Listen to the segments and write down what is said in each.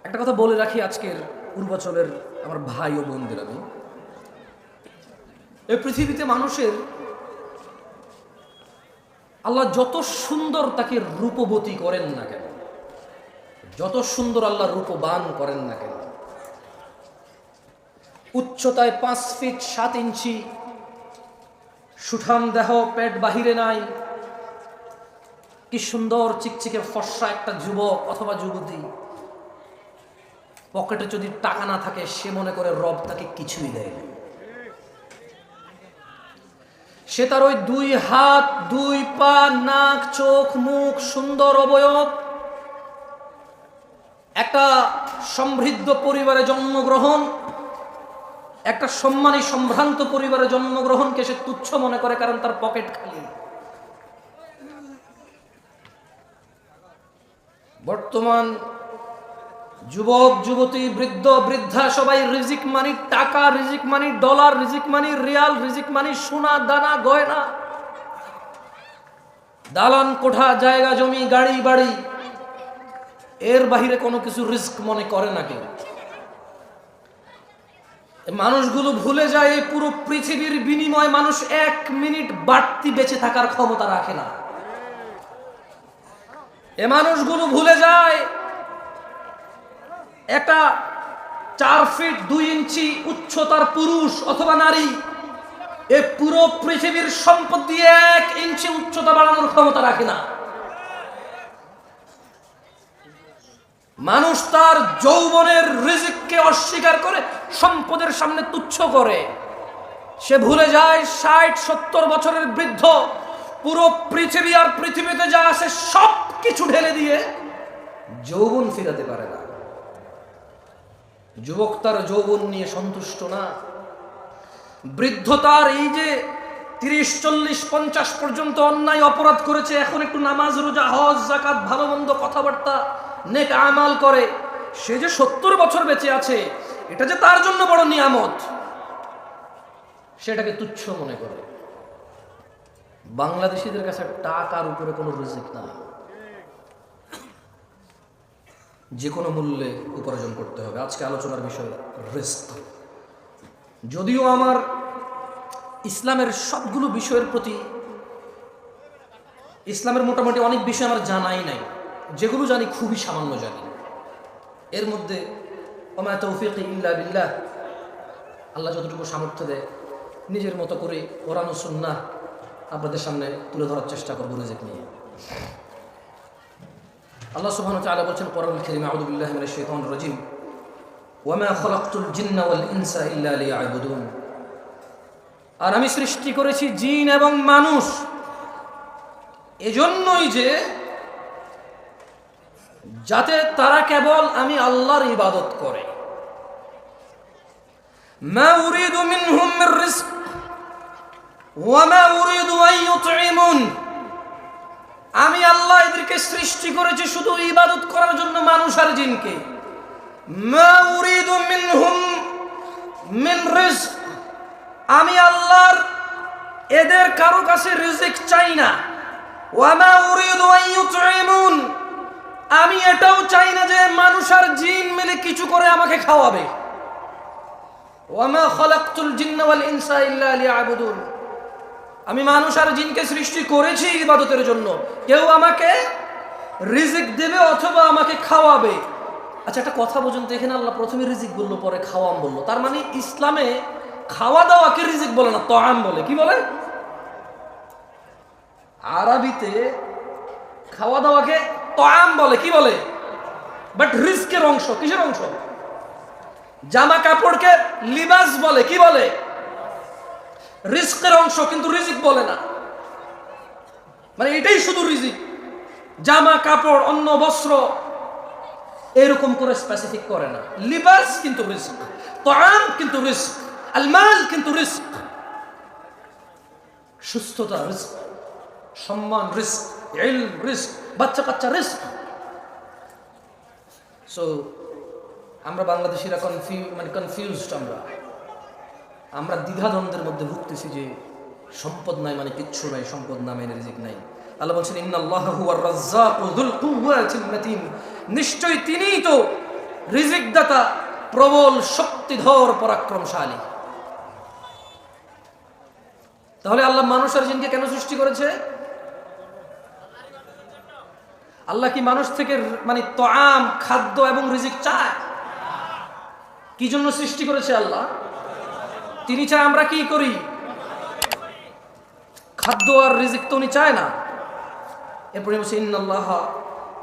একটা কথা বলে রাখি আজকের পূর্বাচলের আমার ভাই ও বোনদের, আমি এই পৃথিবীতে মানুষের আল্লাহ যত সুন্দর তাকে রূপবতী করেন না কেন, যত সুন্দর আল্লাহ রূপবান করেন না কেন, উচ্চতায় 5 ফিট 7 ইঞ্চি, সুঠাম দেহ, পেট বাহিরে নাই, কি সুন্দর চিকচিকে ফর্সা একটা যুবক অথবা যুবতী, পকেটে যদি টাকা না থাকে সে মনে করে রব তাকে কিছুই দেয় না। সে তার ওই 2 হাত 2 পা, নাক, চোখ, মুখ, সুন্দর অবয়ব, একটা সমৃদ্ধ পরিবারে জন্মগ্রহণ, একটা সম্মানী সম্ভ্রান্ত পরিবারে জন্মগ্রহণকে সে তুচ্ছ মনে করে, কারণ তার পকেট খালি। বর্তমান যুবক যুবতী, বৃদ্ধ বৃদ্ধা সবাই রিজিক মানি টাকা, রিজিক মানি ডলার, রিজিক মানি রিয়াল, রিজিক মানি সোনা দানা গয়না, দালান কোঠা, জায়গা জমি, গাড়ি বাড়ি, এর বাহিরে কোনো কিছু রিস্ক মনে করে না কেউ। মানুষগুলো ভুলে যায় এই পুরো পৃথিবীর বিনিময়ে মানুষ 1 মিনিট বাড়তি বেঁচে থাকার ক্ষমতা রাখে না। এ মানুষগুলো ভুলে যায় একটা 4 ফিট 2 ইঞ্চি উচ্চতার পুরুষ অথবা নারী এ পুরো পৃথিবীর সম্পদ দিয়ে 1 ইঞ্চি উচ্চতা বাড়ানোর ক্ষমতা রাখে না। মানুষ তার যৌবনের রিজিককে অস্বীকার করে সম্পদের সামনে তুচ্ছ করে। সে ভুলে যায় 60-70 বছরের বৃদ্ধ পুরো পৃথিবী আর পৃথিবীতে যা আছে সব কিছু ঢেলে দিয়ে যৌবন ফিরাতে পারে না। যুবক তার যৌবন নিয়ে সন্তুষ্ট না, বৃদ্ধ তার এই যে 30-40-50 পর্যন্ত অন্যায় অপরাধ করেছে, এখন একটু নামাজ রোজা হজ যাকাত ভালো মন্দ কথাবার্তা নেক আমাল করে, সে যে 70 বছর বেঁচে আছে এটা যে তার জন্য বড় নিয়ামত, সেটাকে তুচ্ছ মনে করে। বাংলাদেশিদের কাছে টাকার উপরে কোনো রিজিক না, যে কোনো মূল্যে উপার্জন করতে হবে। আজকে আলোচনার বিষয় রিস্ক। যদিও আমার ইসলামের সবগুলো বিষয়ের প্রতি, ইসলামের মোটামুটি অনেক বিষয় আমার জানাই নাই, যেগুলো জানি খুবই সামান্য জানি। এর মধ্যে ওমা তৌফিক ইল্লা বিল্লাহ, আল্লাহ যতটুকু সামর্থ্য দেয় নিজের মতো করে কোরআন ও সুন্নাহ আপনাদের সামনে তুলে ধরার চেষ্টা করব রিজিক নিয়ে। আল্লাহ সুবহানাহু ওয়া তাআলা বলেন কোরআনুল কারীমে, আউযু বিল্লাহি মিনাশ শাইতানির রাজীম, ওয়া মা খালাকতুল জিন্না ওয়াল ইনসা ইল্লা লিয়াবুদুন, আর আমি সৃষ্টি করেছি জিন এবং মানুষ এজন্যই যে যাতে তারা কেবল আমি আল্লাহর ইবাদত করে। মা উরিদু মিনহুম মির রিজক ওয়া মা উরিদু আন ইউতঈমুন, আমি আল্লাহ এদেরকে সৃষ্টি করেছি শুধু ইবাদত করার জন্য, মানুষ আর জিনকে। মা উরিদু মিনহুম মিন রিজক, আমি আল্লাহর এদের কারো কাছে রিজিক চাই না। ওয়া মা উরিদু আন ইউতঈমুন, আমি এটাও চাই না যে মানুষ আর জিন মিলে কিছু করে আমাকে খাওয়াবে। ওয়া মা খালাকতুল জিন্না ওয়াল ইনসা ইল্লা লিয়াবুদুন, আমি মানুষ আর জিনকে সৃষ্টি করেছি ইবাদতের জন্য, কেউ আমাকে রিজিক দেবে অথবা আমাকে খাওয়াবে। আচ্ছা একটা কথা বুঝুন তো, এখানে আল্লাহ প্রথমে রিজিক বললো পরে খাওয়াম বললো, তার মানে ইসলামে খাওয়া দাওয়াকে রিজিক বলে না, তাআম বলে। কি বলে? আরবিতে খাওয়া দাওয়াকে তাআম বলে। কি বলে? বাট রিজকের অংশ। কিসের অংশ? জামা কাপড়কে লিবাস বলে। কি বলে? রিজকের অংশ, কিন্তু রিজিক বলে না। মানে এটাই শুধু রিজিক, জামা কাপড় অন্ন বস্ত্র এরকম করে স্পেসিফিক করে না। লিবাস কিন্তু রিজক, তাআম কিন্তু রিজক, আল মাল কিন্তু রিজক, সুস্থতা রিজক, সম্মান রিজক, ইলম রিজক, বাচ্চা কাচ্চা রিজক। সো আমরা বাংলাদেশিরা কনফিউজড, আমরা দ্বিধাদ্বন্দ্বের মধ্যে ভুগতেছি যে সম্পদ নাই মানে কিচ্ছু নাই, সম্পদ না মানে রিজিক নাই। আল্লাহ বলছেন ইন্নাল্লাহা হুয়ার রাজ্জাকু যুল কুওয়াতিল মাতিন, নিশ্চয়ই তিনিই তো রিজিক দাতা, প্রবল শক্তিধর পরাক্রমশালী। তাহলে আল্লাহ মানুষ আর জিনকে কেন সৃষ্টি করেছে? আল্লাহ কি মানুষ থেকে মানে তাআম, খাদ্য এবং রিজিক চায়? কি জন্য সৃষ্টি করেছে আল্লাহ? তিনি চায় আমরা কি করি? খাদ্য আর রিজিক তো উনি চায় না। এরপরে বলছে ইন্নাল্লাহা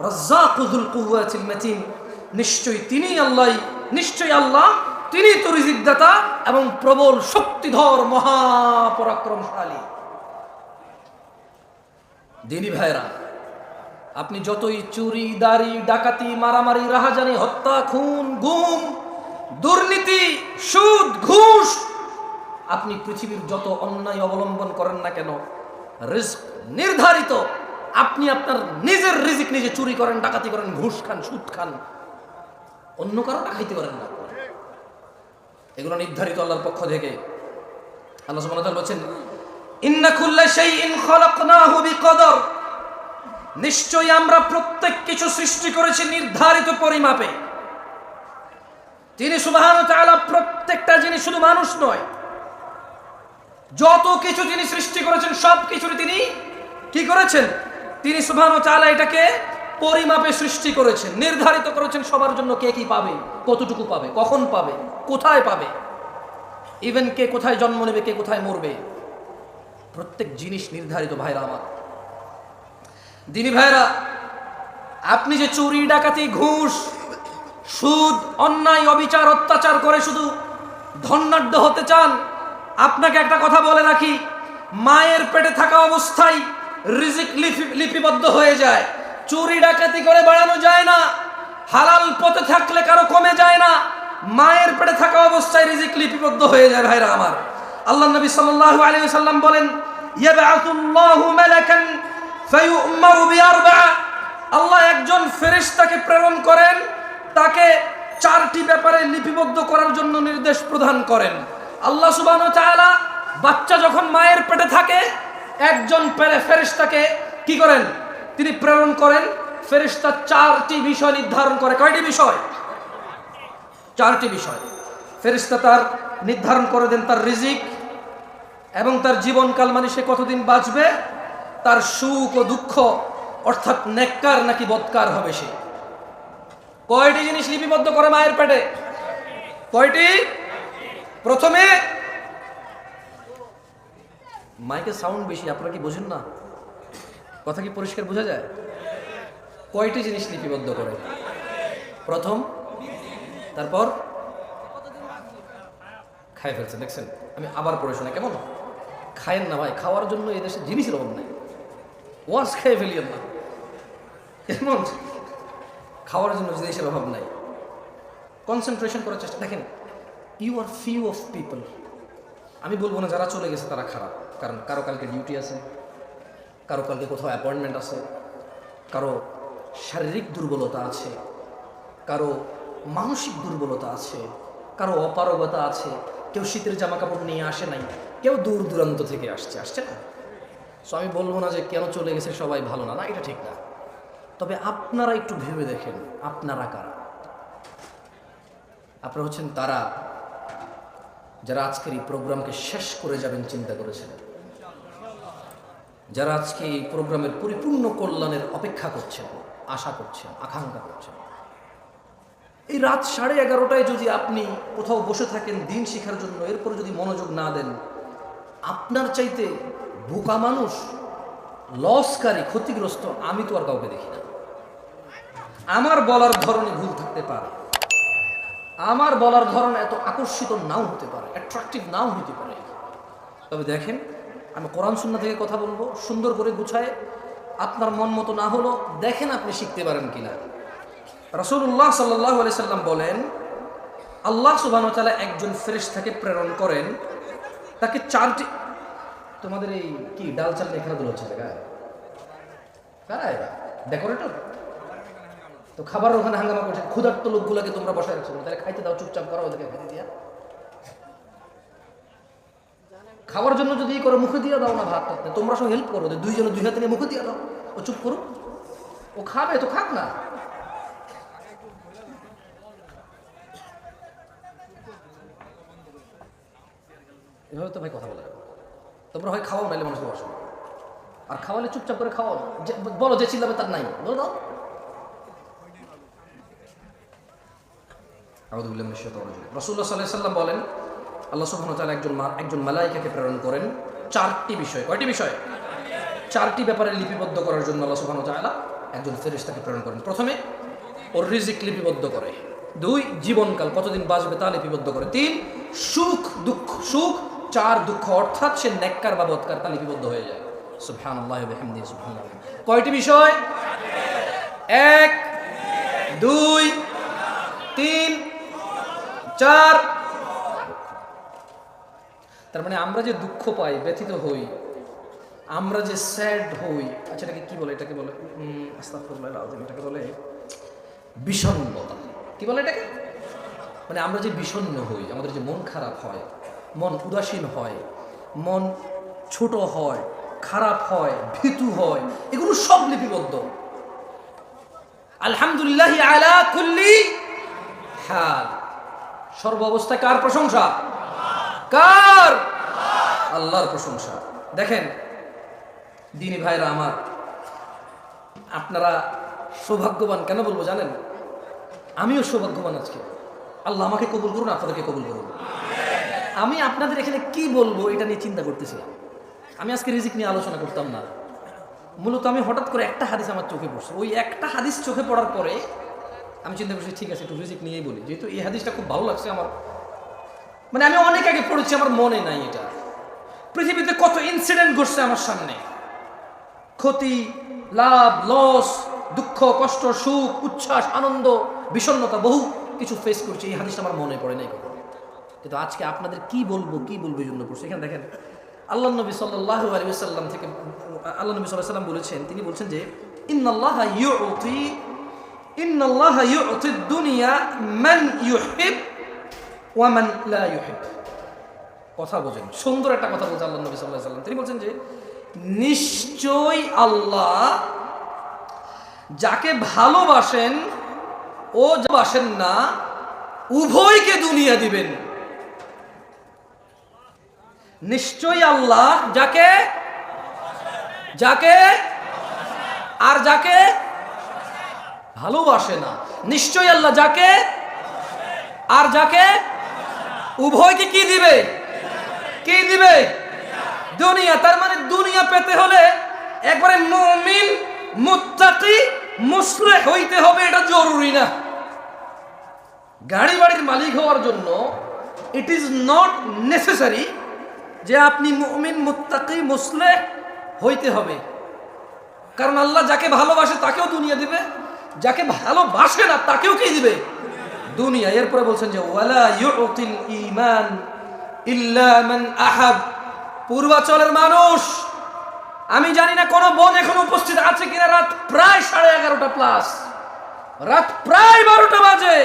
রাজ্জাকুযুল কুওয়াতিল মাতিন, নিশ্চয়ই আল্লাহ তিনি তো রিজিক দাতা এবং প্রবল শক্তিধর মহাপরাক্রমশালী। দিনী ভাইরা, আপনি যতই চুরি, দাড়ি, ডাকাতি, মারামারি, রাহাজানি, হত্যা, খুন, গুম, দুর্নীতি, সুদ, ঘুষ, আপনি পৃথিবীর যত অন্যায় অবলম্বন করেন না কেন, রিজক নির্ধারিত। আপনি আপনার নিজের রিজিক নিজে চুরি করেন, ডাকাতি করেন, ঘুষ খান, সুদ খান, অন্য কারো খাইতে পারেন না, এগুলো নির্ধারিত আল্লাহর পক্ষ থেকে। আল্লাহ সুবহানাহু ওয়া তাআলা বলেন ইন্না কুল্লা শাইইন খালাকনাহু বিকদর, নিশ্চয়ই আমরা প্রত্যেক কিছু সৃষ্টি করেছি নির্ধারিত পরিমাপে। তিনি সুবহানাহু ওয়া তাআলা প্রত্যেকটা জিনিস, শুধু মানুষ নয়, যত কিছু তিনি সৃষ্টি করেছেন সব কিছু তিনি কি করেছেন? তিনি সুবহানাহু ওয়া তাআলা এটাকে পরিমাপে সৃষ্টি করেছেন, নির্ধারিত করেছেন সবার জন্য কে কি পাবে, কতটুকু পাবে, কখন পাবে, কোথায় পাবে, ইভেন কে কোথায় জন্ম নেবে, কে কোথায় মরবে, প্রত্যেক জিনিস নির্ধারিত। ভাইরা আমার, দিনী ভাইরা, আপনি যে চুরি, ডাকাতি, ঘুষ, সুদ, অন্যায়, অবিচার, অত্যাচার করে শুধু ধনাঢ্য হতে চান, আপনাকে একটা কথা বলে রাখি, মায়ের পেটে থাকা অবস্থায় রিজিক লিপিবদ্ধ হয়ে যায়। চুরি ডাকাতি করে বাড়ানো যায় না, হালাল পথে থাকলে কারো কমে যায় না, মায়ের পেটে থাকা অবস্থায় রিজিক লিপিবদ্ধ হয়ে যায়। ভাইরা আমার, আল্লাহ নবী সাল্লাল্লাহু আলাইহি ওয়াসাল্লাম বলেন ইয়াবআতুল্লাহু মালাকান ফায়ু'মারু বিআরবা'a, আল্লাহ একজন ফেরেশতাকে প্রেরণ করেন, তাকে চারটি ব্যাপারে লিপিবদ্ধ করার জন্য নির্দেশ প্রদান করেন। আল্লাহ সুবহানাহু ওয়া তাআলা বাচ্চা যখন মায়ের পেটে থাকে, একজন ফেরেশতাকে কি করেন? তিনি প্রেরণ করেন। ফেরেশতা চারটি বিষয় নির্ধারণ করে। কয়টি বিষয়? চারটি বিষয়। ফেরেশতা তার নির্ধারণ করে দেন তার রিজিক এবং তার জীবনকাল, মানে সে কতদিন বাঁচবে, তার সুখ ও দুঃখ, অর্থাৎ নেককার নাকি বদকার হবে সে। কয়টি জিনিস লিপিবদ্ধ করে মায়ের পেটে? কয়টি? প্রথমে, মাইকে সাউন্ড বেশি, আপনারা কি বোঝেন না? কথা কি পরিষ্কার বোঝা যায়? কয়টি জিনিস লিপিবদ্ধ করে? প্রথম, তারপর খাই ফেলছেন, দেখছেন? আমি আবার পড়ে শোনা, কেমন? খায়েন না ভাই, খাওয়ার জন্য এই দেশে জিনিসের অভাব নাই, ওয়াজ খেয়ে ফেলিয়েন না, কেমন? খাওয়ার জন্য জিনিসের অভাব নাই, কনসেন্ট্রেশন করার চেষ্টা। দেখেন, you are few of people, আমি বলবো না যারা চলে গেছে তারা খারাপ, কারণ কারো কালকে ডিউটি আছে, কারো কালকে কোথাও অ্যাপয়েন্টমেন্ট আছে, কারো শারীরিক দুর্বলতা আছে, কারো মানসিক দুর্বলতা আছে, কারো অপারগতা আছে, কেউ শীতের জামা কাপড় নিয়ে আসে নাই, কেউ দূর দূরান্ত থেকে আসছে না। সো আমি বলবো না যে কেন চলে গেছে সবাই ভালো না, না, এটা ঠিক না। তবে আপনারা একটু ভেবে দেখেন, আপনারা কারা? আপনারা হচ্ছেন তারা যারা আজকের এই প্রোগ্রামকে শেষ করে যাবেন চিন্তা করেছিলেন, যারা আজকে এই প্রোগ্রামের পরিপূর্ণ কল্যাণের অপেক্ষা করছেন, আশা করছেন, আকাঙ্ক্ষা করছেন। এই রাত 11:30টায় যদি আপনি কোথাও বসে থাকেন দিন শেখার জন্য, এরপরে যদি মনোযোগ না দেন, আপনার চাইতে বোকা মানুষ, লসকারী, ক্ষতিগ্রস্ত আমি তো আর কাউকে দেখি না। আমার বলার ধরনে ভুল থাকতে পারে, আমার বলার ধরন এত আকর্ষিত নাও হতে পারে, অ্যাট্রাকটিভ নাও হতে পারে, তবে দেখেন, আমি কোরআন সুন্নাহ থেকে কথা বলবো, সুন্দর করে গুছায়। আপনার মন মতো না হলো দেখেন আপনি শিখতে পারেন কিনা। রাসূলুল্লাহ সাল্লাল্লাহু আলাইহি সাল্লাম বলেন, আল্লাহ সুবহানাহু ওয়া তাআলা একজন ফেরেশতাকে প্রেরণ করেন, তাকে চারটি, তোমাদের এই কি ডাল চাল নিয়ে খেলাধুলা হচ্ছে জায়গায়, কারা এরা? ডেকোরেটর তো খাবার ওখানে হাঙ্গামা করছে, ক্ষুধার্ত লোকগুলোকে তোমরা বসায় রাখছো, তাহলে খাইতে দাও, চুপচাপ করো, ওদেরকে খাইতে দিয়া, খাওয়ার জন্য যদি করো মুখে দিয়ে দাও না ভাত, তোমরা সব হেল্প করো, দুইজনে দুই হাতে নিয়ে মুখে দিয়ে দাও, ও চুপ করো, ও খাবে তো খাক না। এভাবে তো ভাই কথা বলে তোমরা হয় খাওয়াও, নাইলে মানুষকে বসো, আর খাওয়ালে চুপচাপ করে খাওয়াও, বলো যে চিল্লাবে তার নাই, বলো দাও। রাসূলুল্লাহ সাল্লাল্লাহু আলাইহি ওয়াসাল্লাম বলেন, আল্লাহ সুবহানাহু ওয়া তাআলা একজন মালায়েকাকে প্রেরণ করেন চারটি বিষয়। কয়টি বিষয়? চারটি ব্যাপারে লিপিবদ্ধ করার জন্য আল্লাহ সুবহানাহু ওয়া তাআলা একজন ফেরেশতাকে প্রেরণ করেন। প্রথমে ওর রিজিক লিপিবদ্ধ করে, 2 জীবনকাল কতদিন বাঁচবে তা লিপিবদ্ধ করে, 3 সুখ দুঃখ, সুখ, 4 দুঃখ অর্থাৎ সে নেককার বা বদকার তা লিপিবদ্ধ হয়ে যায়। সুবহানাল্লাহি ওয়া বিহামদিহি সুবহানাল্লাহ। কয়টি বিষয়? 1 2 3 4। তার মানে আমরা যে দুঃখ পাই, ব্যথিত হই, আমরা যে স্যাড হই, আচ্ছা এটাকে কি বলে? এটাকে বলে আস্তাগফিরুল্লাহ আযীম, এটাকে বলে বিষণ্ণতা। কি বলে এটাকে? মানে আমরা যে বিষণ্ণ হই, আমাদের যে মন খারাপ হয়, মন উদাসীন হয়, মন ছোট হয়, খারাপ হয়, ভীতু হয়, এগুলো সব লিপিবদ্ধ। আলহামদুলিল্লাহ আলা কুল্লি হাল, সর্ব অবস্থায় কার প্রশংসা? কার? আল্লাহর প্রশংসা। দেখেন দিনী ভাইরা আমার, আপনারা সৌভাগ্যবান। কেন বলবো জানেন? আমিও সৌভাগ্যবান আজকে। আল্লাহ আমাকে কবুল করুন, আপনাদেরকে কবুল করুন। আমি আপনাদের এখানে কি বলবো এটা নিয়ে চিন্তা করতেছিলাম। আমি আজকে রিজিক নিয়ে আলোচনা করতাম না, মূলত আমি হঠাৎ করে একটা হাদিস আমার চোখে পড়ছে। ওই একটা হাদিস চোখে পড়ার পরে আমি চিন্তা করছি ঠিক আছে একটু রিজিক নিয়েই বলি, যেহেতু এই হাদিসটা খুব ভালো লাগছে আমার। মানে আমি অনেক আগে পড়েছি, আমার মনে নাই এটা। পৃথিবীতে কত ইনসিডেন্ট ঘটছে আমার সামনে, ক্ষতি, লাভ, লস, দুঃখ, কষ্ট, সুখ, উচ্ছ্বাস, আনন্দ, বিষণ্ণতা, বহু কিছু ফেস করছি। এই হাদিসটা আমার মনে পড়ে নাই কখনো, কিন্তু আজকে আপনাদের কি বলবো এই জন্য পড়ছে। এখানে দেখেন আল্লাহ নবী সাল্লাল্লাহু আলাইহি ওয়াসাল্লাম থেকে, আল্লাহ নবী সাল্লাল্লাহু আলাইহি ওয়াসাল্লাম বলেছেন, তিনি বলছেন যে ইন্নাল্লাহা ইউতি দুনিয়া মান ইউহিব ওয়া মান লা ইউহিব। কথা বোঝেন, সুন্দর একটা কথা বলছেন আল্লাহ নবী সাল্লাল্লাহু আলাইহি ওয়াসাল্লাম। তিনি বলছেন যে নিশ্চয় আল্লাহ যাকে ভালোবাসেন ও যা বাসেন না উভয়কে দুনিয়া দিবেন। নিশ্চয়ই আল্লাহ যাকে আর যাকে ভালোবাসে না, নিশ্চয়ই আল্লাহ যাকে আর যাকে উভয়কে কি দিবে? কি দিবে? দুনিয়া। তার মানে দুনিয়া পেতে হলে একবারে মুমিন, মুত্তাকি, মুসলিহ হইতে হবে, এটা জরুরি না। গাড়ি বাড়ির মালিক হওয়ার জন্য ইট ইজ নট নেসেসারি যে আপনি মুমিন, মুত্তাকি, মুসলিহ হইতে হবে। কারণ আল্লাহ যাকে ভালোবাসে তাকেও দুনিয়া দিবে, যাকে ভালোবাসে না তাকেও কি দিবে? দুনিয়া। এরপরে বলছেন যে ওয়ালা ইউতিল ঈমান ইল্লা মান আহাব। পূর্বাচলের মানুষ, আমি জানি না কোন বোন এখন উপস্থিত আছে কিনা, রাত প্রায় 11:30 প্লাস, রাত প্রায় 12টা বাজে।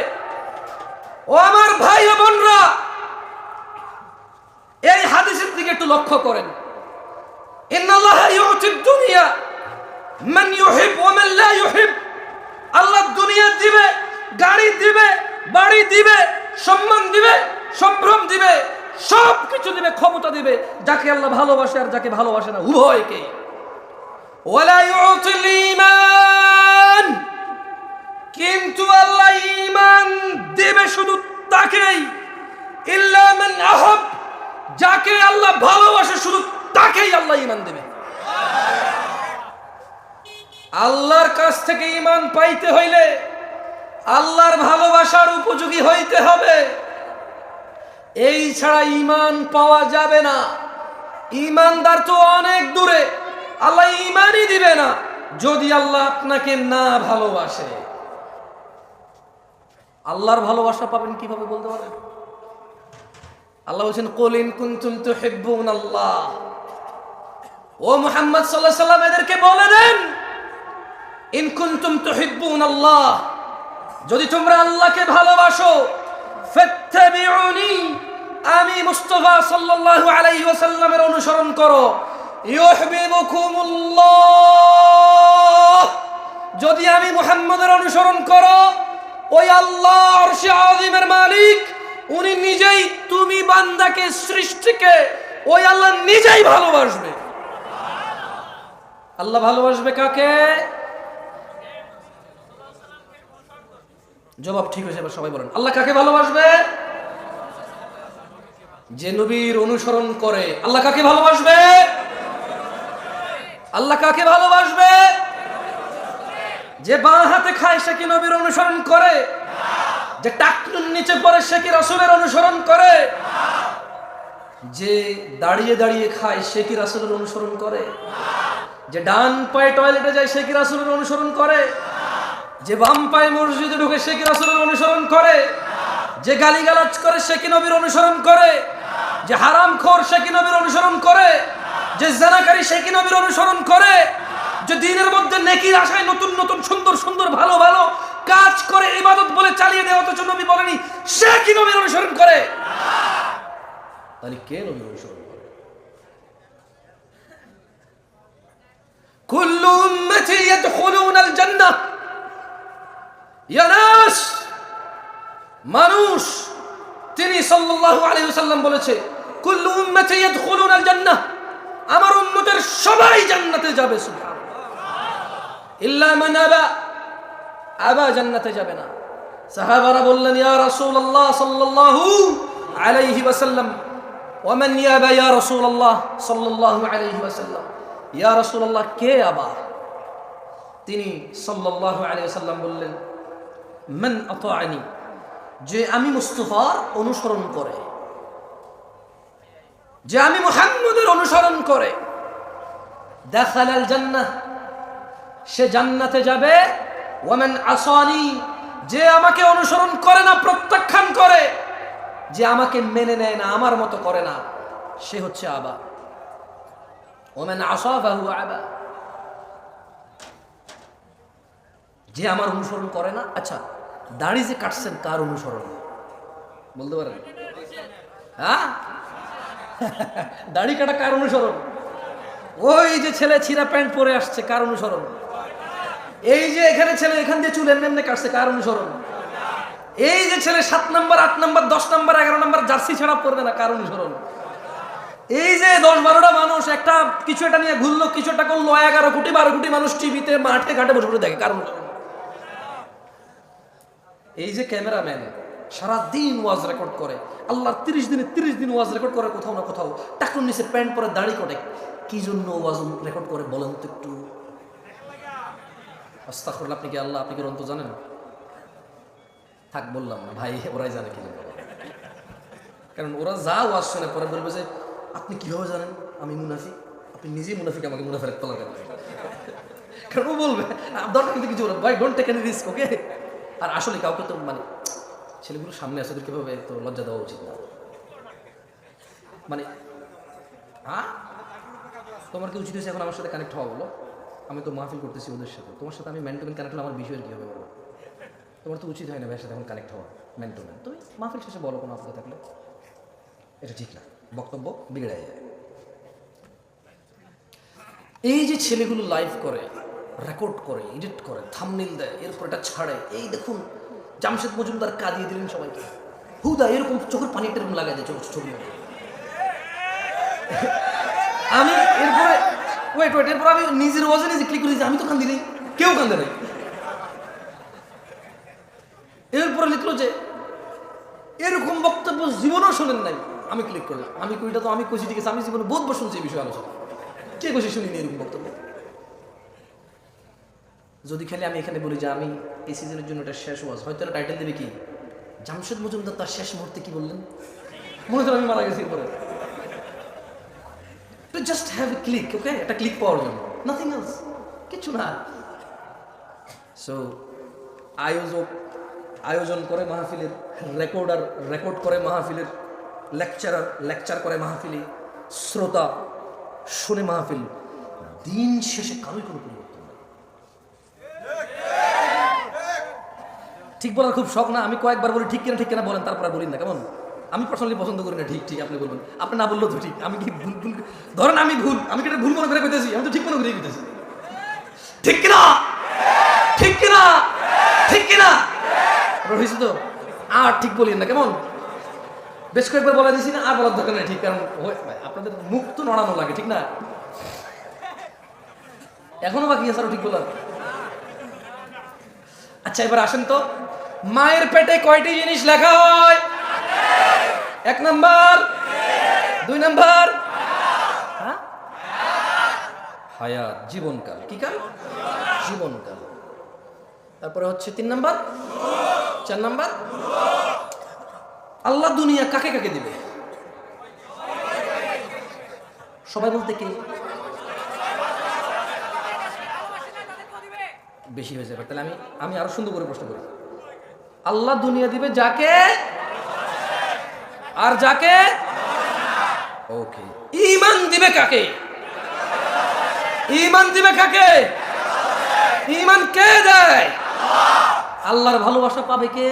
ও আমার ভাই ও বোনরা, এই হাদিসের দিকে একটু লক্ষ্য করেন। ইন্নাল্লাহা ইউতিদ দুনিয়া মান ইউহিব ওয়া মান লা ইউহিব। আল্লাহ দুনিয়া দিবে, গাড়ি দিবে, বাড়ি দিবে, সম্মান দিবে, সম্ভ্রম দিবে, সব কিছু দিবে, ক্ষমতা দিবে যাকে আল্লাহ ভালোবাসে আর যাকে ভালোবাসে না উভয়কে। ওয়ালা ইউতিল ঈমান, কিন্তু আল্লাহ ঈমান দিবে শুধু তাকেই, ইল্লা মান আহাব, যাকে আল্লাহ ভালোবাসে শুধু তাকেই আল্লাহ ঈমান দেবে। আল্লাহর কাছ থেকে ঈমান পাইতে হইলে আল্লাহর ভালোবাসার উপযোগী হইতে হবে, এই ছাড়া ঈমান পাওয়া যাবে না। ঈমানদার তো অনেক দূরে, আল্লাহ ঈমানই দিবে না যদি আল্লাহ আপনাকে না ভালোবাসে। আল্লাহর ভালোবাসা পাবেন কিভাবে বলতে পারেন? আল্লাহ বলেন কুল ইন কুনতুম তুহিব্বুনাল্লাহ, ও মুহাম্মদ সাল্লাল্লাহু আলাইহি ওয়াসাল্লাম এদেরকে বলে দেন ইন কুনতুম তুহিব্বুনাল্লাহ, যদি তোমরা আল্লাহকে ভালোবাসো, ফাত্তাবিউনি, আমি মুস্তাফা সাল্লাল্লাহু আলাইহি ওয়াসাল্লামের অনুসরণ করো, ইউহিব্বুকুমুল্লাহ, যদি আমি মুহাম্মদের অনুসরণ করো, ওই আল্লাহ আরশে আযীমের মালিক উনি নিজেই তুমি বান্দাকে সৃষ্টিকে ওই আল্লাহ নিজেই ভালোবাসবে। আল্লাহ ভালোবাসবে কাকে? জবাব ঠিক হয়েছে, এবার সবাই বলেন আল্লাহ কাকে ভালোবাসবে? যে নবীর অনুসরণ করে। আল্লাহ কাকে ভালোবাসবে? আল্লাহ কাকে ভালোবাসবে? যে বাঁ হাতে খায় সে কি নবীর অনুসরণ করে? যে টাকনুর নিচে পড়ে সে কি রাসূলের অনুসরণ করে? যে দাঁড়িয়ে দাঁড়িয়ে খায় সে কি রাসূলের অনুসরণ করে? যে ডান পায়ে টয়লেটে যায় সে কি রাসূলের অনুসরণ করে? যে বাম পায়ে মসজিদে ঢুকে সে কি রাসূলের অনুসরণ করে? যে গালিগালাজ করে সে কি নবীর অনুসরণ করে? যে হারামখোর সে কি নবীর অনুসরণ করে? যে জিনাকারী সে কি নবীর অনুসরণ করে? যে দ্বীনের মধ্যে নেকির আশায় নতুন নতুন সুন্দর সুন্দর ভালো ভালো কাজ করে ইবাদত বলে চালিয়ে দেয়, অথচ নবী বলেনি, সে কি নবীর অনুসরণ করে? তাহলে কে নবীর অনুসরণ করে? কুল্লু উম্মতি ইয়াদখুলুনাল জান্নাহ। ইয়া নাস, মানুষ, তিনি সাল্লাল্লাহু আলাইহি ওয়াসাল্লাম বলেছে, কুল্লু উম্মতি ইয়াদখুলুনাল জান্নাহ, আমার উম্মতের সবাই জান্নাতে যাবে। সুবহানাল্লাহ। ইল্লা মান আবা, আবা জান্নাতে যাবে না। সাহাবারা বললেন, ইয়া রাসূলুল্লাহ সাল্লাল্লাহু আলাইহি ওয়াসাল্লাম, ওয়া মান ইয়াবা ইয়া রাসূলুল্লাহ সাল্লাল্লাহু আলাইহি ওয়াসাল্লাম, ইয়া রাসূলুল্লাহ কে আবা? তিনি সাল্লাল্লাহু আলাইহি ওয়াসাল্লাম বললেন, মান আতাআনি, যে আমি মুস্তাফার অনুসরণ করে, যে আমি মুহাম্মদের অনুসরণ করে, দাখালাল জান্নাহ, সে জান্নাতে যাবে। ওয়ামান আসানি, যে আমাকে অনুসরণ করে না, প্রত্যাখ্যান করে, যে আমাকে মেনে নেয় না, আমার মতো করে না, সে হচ্ছে আবা। ওয়ামান আসা ফাহু আবা, যে আমার অনুসরণ করে না। আচ্ছা, দাড়ি যে কাটছেন কার অনুসরণ বলতে পারেন? হ্যাঁ, দাড়ি কাটা কার অনুসরণ? ওই যে ছেলে ছিঁড়া প্যান্ট পরে আসছে, কার অনুসরণ? এই যে এখানে ছেলে এখান দিয়ে চুল এমনি এমনি কাটছে, কার অনুসরণ? এই যে ছেলে 7 নম্বর 8 নম্বর 10 নম্বর 11 নম্বর জার্সি ছাড়া পরবে না, কার অনুসরণ? এই যে 10-12টা মানুষ একটা কিছু একটা নিয়ে ঘুরলো, কিছু একটা করলো, 11 কোটি 12 কোটি মানুষ টিভিতে মাঠে ঘাটে বসে বসে দেখে, কার অনুসরণ? এই যে ক্যামেরাম্যান সারাদিন ওয়াজ রেকর্ড করে, আল্লাহর 30 দিনে 30 দিন ওয়াজ রেকর্ড করে, কোথাও না কোথাও টাকুর নিচে প্যান্ট পরে দাড়ি কাটে, কি জন্য ওয়াজ রেকর্ড করে বলেন তো একটু? আস্তাগফিরুল্লাহ। আপনি কি আল্লাহ, আপনি কি অন্ত জানেন? থাক, বললাম না ভাই, ওরাই জানে কি জন্য। কারণ ওরা যা ওয়াজ শুনে পরে বলবে যে আপনি কিভাবে জানেন আমি মুনাফিক? আপনি নিজেই মুনাফিক, আমাকে মুনাফিক তোলা কেন? কারণ ও বলবে দরকার কিন্তু কিছু বলবে, ভাই ডোন্ট টেক এনি রিস্ক, ওকে? আর আসলে কাউকে তো মানে ছেলেগুলো সামনে আসে, ওদের কিভাবে তো লজ্জা দেওয়া উচিত না। মানে হ্যাঁ, তোমার কি উচিত হয়েছে এখন আমার সাথে কানেক্ট হওয়া? বলো, আমি তো মাহফিল করতেছি ওদের সাথে, তোমার সাথে আমি ম্যান টু ম্যান কানেক্ট হলে আমার বিষয়ের কী হবে বলো? তোমার তো উচিত হয় না ভাইয়ের সাথে এখন কানেক্ট হওয়া ম্যান টু ম্যান। তুমি মাহফিল শেষে বলো কোনো আপত্তি থাকলে, এটা ঠিক না, বক্তব্য বিগড়ে যায়। এই যে ছেলেগুলো লাইভ করে, রেকর্ড করে, এডিট করে, থাম্বনেইল দেয়, এরপর এটা ছাড়ে, এই দেখুন জামশেদ মজুমদার কাঁদিয়ে দিলেন সবাইকে, হুদা এরকম চোখের পানি এরকম লাগাই দেয় ছবি। আমি এরপরে ওয়েট এরপর আমি নিজের ওয়াজে নিজে ক্লিক করেছি, আমি তো কান্দি নেই, কেউ কান্দে নাই। এরপরে লিখলো যে এরকম বক্তব্য জীবনেও শোনেন নাই, আমি ক্লিক করলাম, আমি কইটা তো আমি কইছি ঠিক আছে, আমি জীবনে বহুতবার শুনছি এই বিষয়ে আলোচনা, কে কইছি শুনিনি এরকম বক্তব্য। যদি খালি আমি এখানে বলি যে আমি এই সিজনের জন্য এটা শেষ ওয়াজ, হয়তো এটা টাইটেল দেবে কি, জামশেদ মজুমদার তার শেষ মুহূর্তে কি বললেন, মনে হয় আমি মারা গেছি পরে। জাস্ট হ্যাভ এ ক্লিক, ওকে? একটা ক্লিক পাওয়ার জন্য, নাথিং এলস, কিছু না। সো আয়োজন করে মাহফিলের, রেকর্ড করে মাহফিলের, লেকচার করে মাহফিলে, শ্রোতা শুনে মাহফিল, দিন শেষে কারোই কোনো পরিবর্তন নেই। ঠিক বলার খুব শখ না, আমি কয়েকবার বলি ঠিক কিনা বলেন, তারপরে বলি না, কেমন? আমি পার্সোনালি পছন্দ করি না ঠিক আপনি বলবেন, আপনি না বললেও তো ঠিক। আমি কি ভুল ধরেন, আমি কি এটা ভুল মনে করে কইতেছি? আমি তো ঠিক মনে করে কইতেছি, ঠিক কিনা? ঠিক কিনা? ঠিক কিনা? হয়েছে তো? আর ঠিক বলি না, কেমন? বেশ কয়েকবার বলে দিছি না, আর বলার দরকার নেই, ঠিক? কারণ আপনাদের মুখ তো নড়ানো লাগে, ঠিক না? এখনো বাকি আছে আরো ঠিক বলার। আচ্ছা এবার আসেন তো, মায়ের পেটে কয়টি জিনিস লেখা হয়? 1 নাম্বার, 2 নাম্বার হায়াত, জীবনকাল। কি কাল? জীবনকাল। তারপরে হচ্ছে 3 নাম্বার, 4 নাম্বার আল্লাহ দুনিয়া কাকে কাকে দিবে? সবাই বলতে কে? বেশি হয়ে যাবে, তাহলে আমি আরো সুন্দর করে প্রশ্ন করি। আল্লাহ দুনিয়া দিবে যাকে, আর যাকে ওকে। ঈমান দিবে কাকে? ঈমান দিবে কাকে? ঈমান কে দেয়? আল্লাহর ভালোবাসা পাবে কে?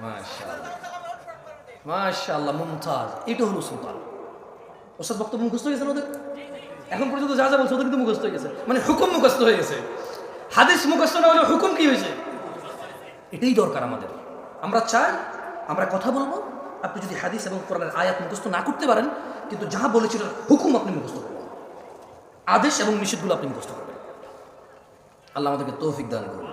মাশাআল্লাহ, মাশাআল্লাহ, মুমতাজ। এটা হলো সুলতান। ওসব বক্তব্য মুখস্থ হয়ে গেছে ওদের, এখন পর্যন্ত যা যা বলছে ওদের কিন্তু মুখস্থ হয়ে গেছে, মানে হুকুম মুখস্থ হয়ে গেছে। হাদিস মুখস্থ না হলে হুকুম কি হয়েছে? এটাই দরকার আমাদের। আমরা চাই আমরা কথা বলবো, আপনি যদি হাদিস এবং কোরআনের আয়াত মুখস্থ না করতে পারেন, কিন্তু যা বলেছিল হুকুম আপনি মুখস্থ করবেন, আদেশ এবং নিষেধগুলো আপনি মুখস্থ করবেন। আল্লাহ আমাদেরকে তৌফিক দান করুন।